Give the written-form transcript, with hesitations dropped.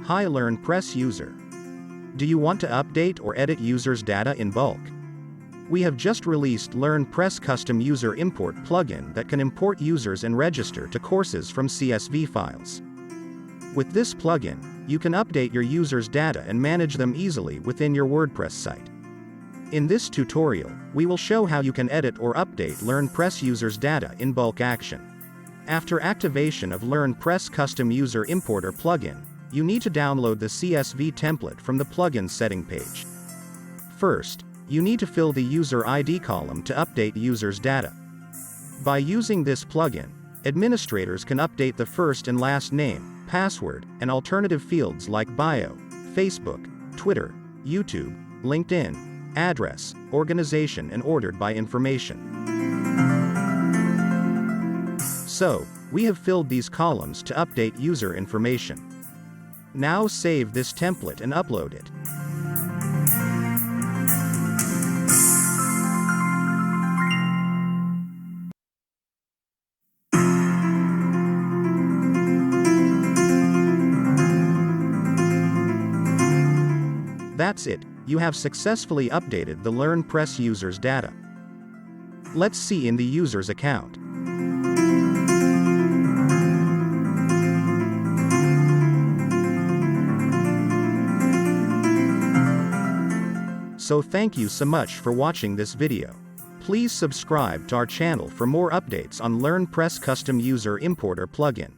Hi Learnpress user. Do you want to update or edit users' data in bulk? We have just released Learnpress Custom User Import plugin that can import users and register to courses from CSV files. With this plugin, you can update your users' data and manage them easily within your WordPress site. In this tutorial, we will show how you can edit or update Learnpress users' data in bulk action. After activation of Learnpress Custom User Importer plugin, you need to download the CSV template from the plugin setting page. First, you need to fill the user ID column to update users' data. By using this plugin, administrators can update the first and last name, password, and alternative fields like bio, Facebook, Twitter, YouTube, LinkedIn, address, organization, and ordered by information. So, we have filled these columns to update user information. Now save this template and upload it. That's it, you have successfully updated the Learnpress users' data. Let's see in the user's account. So thank you so much for watching this video. Please subscribe to our channel for more updates on Learnpress Custom User Importer plugin.